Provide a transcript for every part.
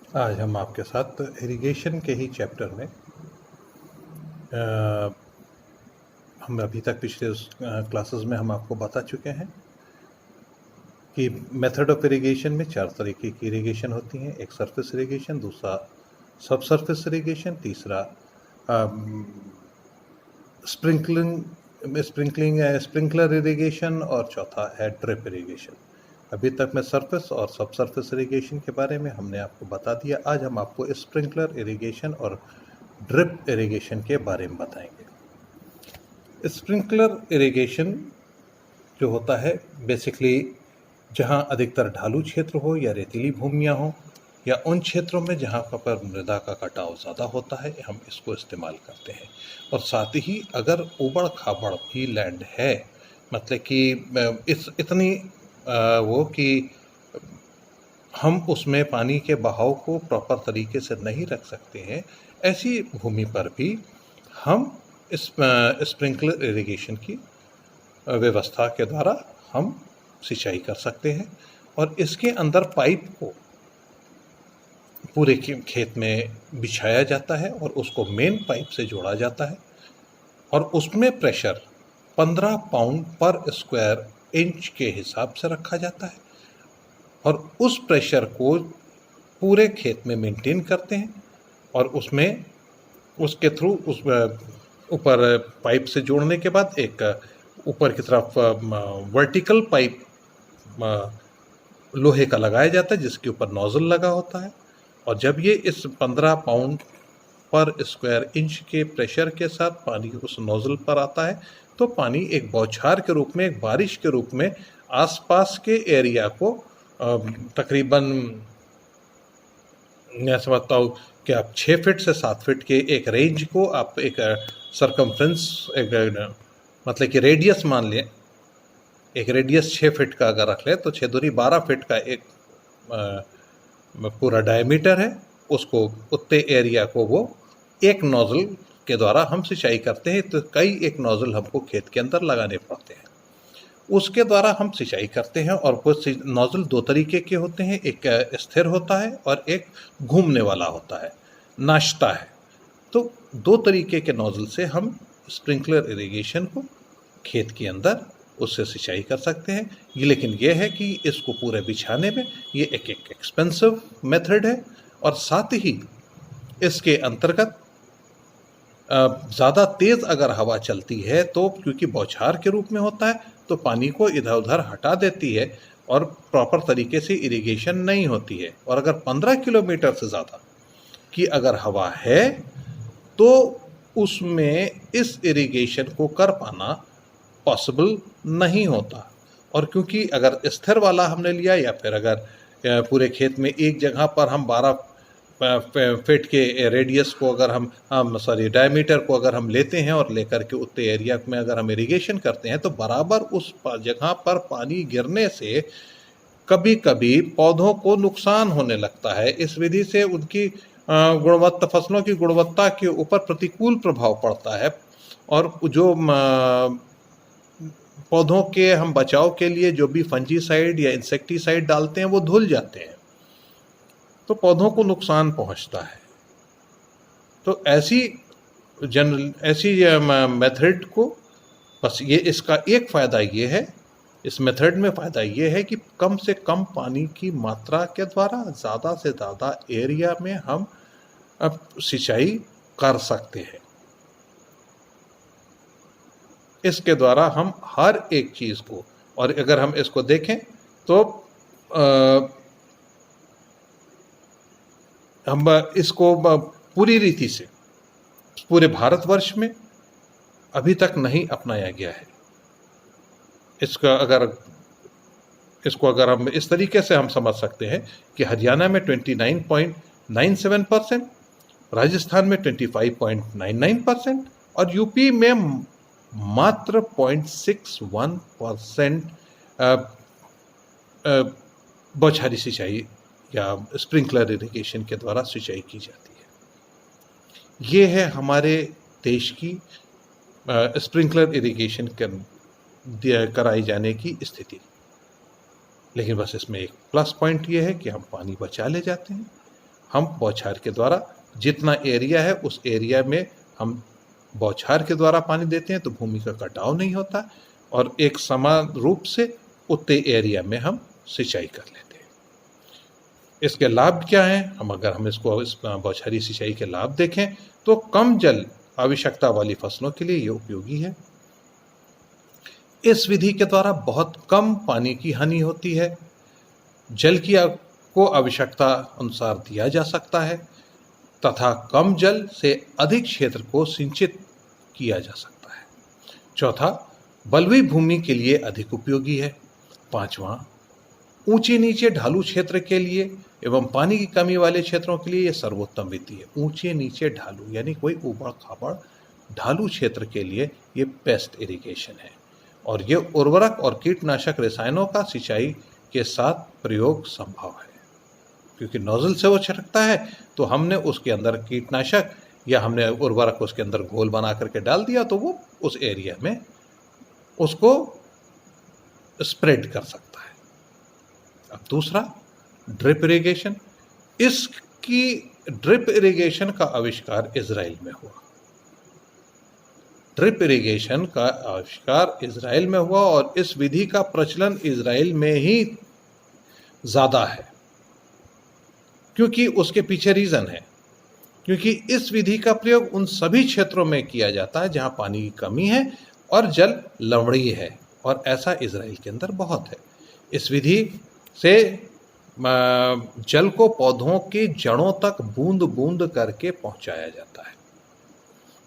आज हम आपके साथ इरिगेशन के ही चैप्टर में हम अभी तक पिछले क्लासेस में हम आपको बता चुके हैं कि मेथड ऑफ इरिगेशन में 4 तरीके की इरिगेशन होती हैं। एक सरफेस इरिगेशन, दूसरा सब सरफेस इरिगेशन, तीसरा स्प्रिंकलर इरिगेशन और चौथा है ड्रिप इरिगेशन। अभी तक मैं सरफेस और सब सरफेस इरिगेशन के बारे में हमने आपको बता दिया। आज हम आपको स्प्रिंकलर इरिगेशन और ड्रिप इरिगेशन के बारे में बताएंगे। स्प्रिंकलर इरिगेशन जो होता है बेसिकली जहाँ अधिकतर ढालू क्षेत्र हो या रेतीली भूमियाँ हो या उन क्षेत्रों में जहाँ पर मृदा का कटाव ज़्यादा होता है, हम इसको इस्तेमाल करते हैं। और साथ ही अगर उबड़ खाबड़ भी लैंड है, मतलब कि इतनी वो कि हम उसमें पानी के बहाव को प्रॉपर तरीके से नहीं रख सकते हैं, ऐसी भूमि पर भी हम इस स्प्रिंकलर इरिगेशन की व्यवस्था के द्वारा हम सिंचाई कर सकते हैं। और इसके अंदर पाइप को पूरे खेत में बिछाया जाता है और उसको मेन पाइप से जोड़ा जाता है और उसमें प्रेशर 15 पाउंड पर स्क्वायर इंच के हिसाब से रखा जाता है और उस प्रेशर को पूरे खेत में मेंटेन करते हैं। और उसमें उसके थ्रू उस ऊपर पाइप से जोड़ने के बाद एक ऊपर की तरफ वर्टिकल पाइप लोहे का लगाया जाता है जिसके ऊपर नोजल लगा होता है। और जब ये इस 15 पाउंड पर स्क्वायर इंच के प्रेशर के साथ पानी उस नोजल पर आता है तो पानी एक बौछार के रूप में, एक बारिश के रूप में आसपास के एरिया को तकरीबन मैं समझता हूँ कि आप 6 फीट से 7 फीट के एक रेंज को आप एक सरकमफ्रेंस, एक मतलब कि रेडियस मान लें, एक रेडियस 6 फीट का अगर रख लें तो 6 दूनी 12 फीट का एक पूरा डायमीटर है। उसको उतने एरिया को वो एक नोजल के द्वारा हम सिंचाई करते हैं। तो कई एक नोजल हमको खेत के अंदर लगाने पड़ते हैं, उसके द्वारा हम सिंचाई करते हैं। और वो नोजल 2 तरीके के होते हैं, एक स्थिर होता है और एक घूमने वाला होता है, नाचता है। तो 2 तरीके के नोजल से हम स्प्रिंकलर इरिगेशन को खेत के अंदर उससे सिंचाई कर सकते हैं। ये लेकिन ये है कि इसको पूरे बिछाने में ये एक एक्सपेंसिव मेथड है और साथ ही इसके अंतर्गत ज़्यादा तेज़ अगर हवा चलती है तो क्योंकि बौछार के रूप में होता है तो पानी को इधर उधर हटा देती है और प्रॉपर तरीके से इरिगेशन नहीं होती है। और अगर 15 किलोमीटर से ज़्यादा की अगर हवा है तो उसमें इस इरिगेशन को कर पाना पॉसिबल नहीं होता। और क्योंकि अगर स्थिर वाला हमने लिया या फिर अगर पूरे खेत में एक जगह पर हम 12 फीट के रेडियस को अगर हम डायमीटर को अगर हम लेते हैं और लेकर के उतने एरिया में अगर हम इरिगेशन करते हैं तो बराबर उस जगह पर पानी गिरने से कभी कभी पौधों को नुकसान होने लगता है। इस विधि से उनकी गुणवत्ता, फसलों की गुणवत्ता के ऊपर प्रतिकूल प्रभाव पड़ता है और जो पौधों के हम बचाव के लिए जो भी फंजीसाइड या इंसेक्टिसाइड डालते हैं वो धुल जाते हैं तो पौधों को नुकसान पहुंचता है। तो ऐसी मेथड को बस ये इसका एक फ़ायदा ये है, इस मेथड में फ़ायदा ये है कि कम से कम पानी की मात्रा के द्वारा ज़्यादा से ज़्यादा एरिया में हम अब सिंचाई कर सकते हैं। इसके द्वारा हम हर एक चीज़ को, और अगर हम इसको देखें तो हम इसको पूरी रीति से पूरे भारतवर्ष में अभी तक नहीं अपनाया गया है। इसको अगर हम इस तरीके से हम समझ सकते हैं कि हरियाणा में 29.97%, राजस्थान में 25.99% और यूपी में मात्र 0.61% बौछारी सिंचाई या स्प्रिंकलर इरिगेशन के द्वारा सिंचाई की जाती है। ये है हमारे देश की स्प्रिंकलर इरिगेशन कराई जाने की स्थिति। लेकिन बस इसमें एक प्लस पॉइंट ये है कि हम पानी बचा ले जाते हैं हम बौछार के द्वारा जितना एरिया है उस एरिया में हम बौछार के द्वारा पानी देते हैं, तो भूमि का कटाव नहीं होता और एक समान रूप से उतने एरिया में हम सिंचाई कर लेते हैं। इसके लाभ क्या हैं? अगर हम इसको इस बौछारी सिंचाई के लाभ देखें तो कम जल आवश्यकता वाली फसलों के लिए ये उपयोगी है। इस विधि के द्वारा बहुत कम पानी की हानि होती है। जल की को आवश्यकता अनुसार दिया जा सकता है तथा कम जल से अधिक क्षेत्र को सिंचित किया जा सकता है। चौथा, बलुई भूमि के लिए अधिक उपयोगी है। पांचवा, ऊंचे नीचे ढालू क्षेत्र के लिए एवं पानी की कमी वाले क्षेत्रों के लिए यह सर्वोत्तम विधि है। ऊंचे नीचे ढालू यानी कोई ऊबड़ खाबड़ ढालू क्षेत्र के लिए ये बेस्ट इरिगेशन है और ये उर्वरक और कीटनाशक रसायनों का सिंचाई के साथ प्रयोग संभव है, क्योंकि नोजल से वो छिड़कता है तो हमने उसके अंदर कीटनाशक या हमने उर्वरक उसके अंदर घोल बना करके डाल दिया तो वो उस एरिया में उसको स्प्रेड कर सकता है। अब दूसरा, ड्रिप इरिगेशन। इसकी ड्रिप इरिगेशन का आविष्कार इजराइल में हुआ। ड्रिप इरिगेशन का आविष्कार इजराइल में हुआ और इस विधि का प्रचलन इजराइल में ही ज़्यादा है, क्योंकि उसके पीछे रीज़न है, क्योंकि इस विधि का प्रयोग उन सभी क्षेत्रों में किया जाता है जहां पानी की कमी है और जल लवणीय है, और ऐसा इजराइल के अंदर बहुत है। इस विधि से जल को पौधों की जड़ों तक बूंद बूंद करके पहुंचाया जाता है।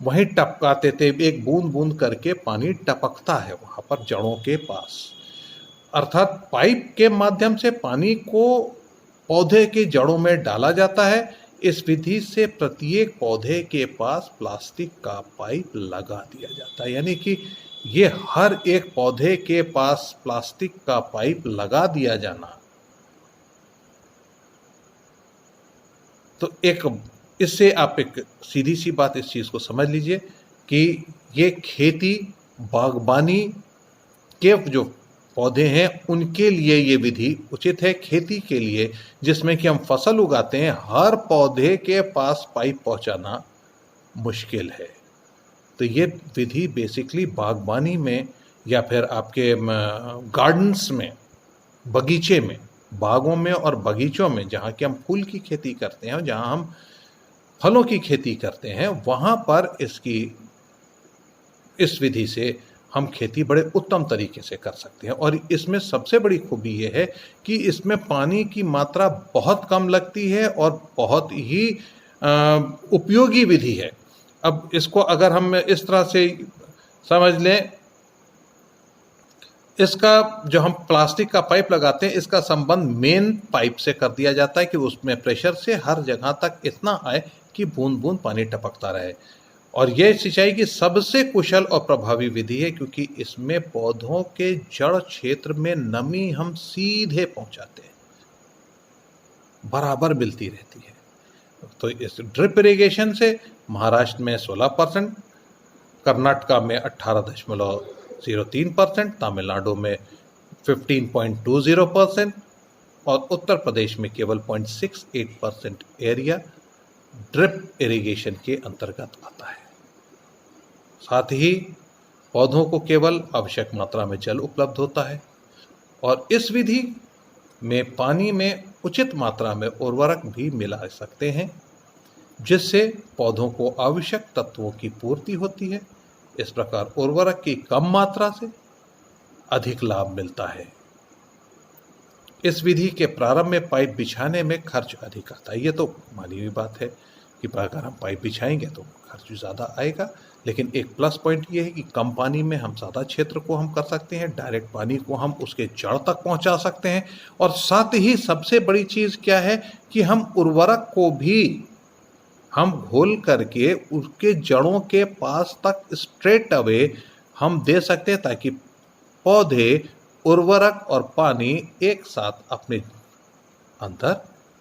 वहीं टपकाते थे, एक बूंद बूंद करके पानी टपकता है वहां पर जड़ों के पास, अर्थात पाइप के माध्यम से पानी को पौधे की जड़ों में डाला जाता है। इस विधि से प्रत्येक पौधे के पास प्लास्टिक का पाइप लगा दिया जाता है, यानी कि ये हर एक पौधे के पास प्लास्टिक का पाइप लगा दिया जाना, तो एक इससे आप एक सीधी सी बात इस चीज़ को समझ लीजिए कि ये खेती बागबानी के जो पौधे हैं उनके लिए ये विधि उचित है। खेती के लिए जिसमें कि हम फसल उगाते हैं, हर पौधे के पास पाइप पहुंचाना मुश्किल है। तो ये विधि बेसिकली बागबानी में या फिर आपके गार्डन्स में, बगीचे में, बागों में और बगीचों में जहाँ कि हम फूल की खेती करते हैं, जहाँ हम फलों की खेती करते हैं, वहाँ पर इस विधि से हम खेती बड़े उत्तम तरीके से कर सकते हैं। और इसमें सबसे बड़ी खूबी ये है कि इसमें पानी की मात्रा बहुत कम लगती है और बहुत ही उपयोगी विधि है। अब इसको अगर हम इस तरह से समझ लें, इसका जो हम प्लास्टिक का पाइप लगाते हैं, इसका संबंध मेन पाइप से कर दिया जाता है कि उसमें प्रेशर से हर जगह तक इतना आए कि बूंद बूंद पानी टपकता रहे। और यह सिंचाई की सबसे कुशल और प्रभावी विधि है, क्योंकि इसमें पौधों के जड़ क्षेत्र में नमी हम सीधे पहुंचाते हैं, बराबर मिलती रहती है। तो इस ड्रिप इरिगेशन से महाराष्ट्र में 16%, कर्नाटका में 18.03%, तमिलनाडु में 15.20% और उत्तर प्रदेश में केवल 0.68% एरिया ड्रिप इरिगेशन के अंतर्गत आता है। साथ ही पौधों को केवल आवश्यक मात्रा में जल उपलब्ध होता है और इस विधि में पानी में उचित मात्रा में उर्वरक भी मिला सकते हैं, जिससे पौधों को आवश्यक तत्वों की पूर्ति होती है। इस प्रकार उर्वरक की कम मात्रा से अधिक लाभ मिलता है। इस विधि के प्रारंभ में पाइप बिछाने में खर्च अधिक आता है। ये तो मानी हुई बात है कि अगर हम पाइप बिछाएंगे तो खर्च ज़्यादा आएगा, लेकिन एक प्लस पॉइंट ये है कि कम पानी में हम ज़्यादा क्षेत्र को हम कर सकते हैं, डायरेक्ट पानी को हम उसके जड़ तक पहुंचा सकते हैं। और साथ ही सबसे बड़ी चीज़ क्या है कि हम उर्वरक को भी हम घोल करके उसके जड़ों के पास तक स्ट्रेट अवे हम दे सकते हैं, ताकि पौधे उर्वरक और पानी एक साथ अपने अंदर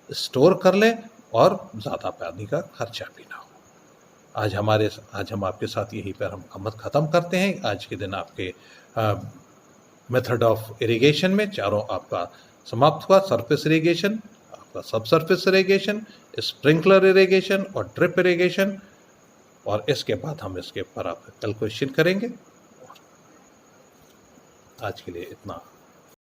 स्टोर कर लें और ज़्यादा पानी का खर्चा भी ना हो। आज हम आपके साथ यहीं पर हम ख़त्म करते हैं। आज के दिन आपके मेथड ऑफ इरिगेशन में चारों आपका समाप्त हुआ। सरफेस इरिगेशन, आपका सब सरफेस इरिगेशन, स्प्रिंकलर इरिगेशन और ड्रिप इरिगेशन, और इसके बाद हम इसके ऊपर आप कल क्वेश्चन करेंगे। आज के लिए इतना।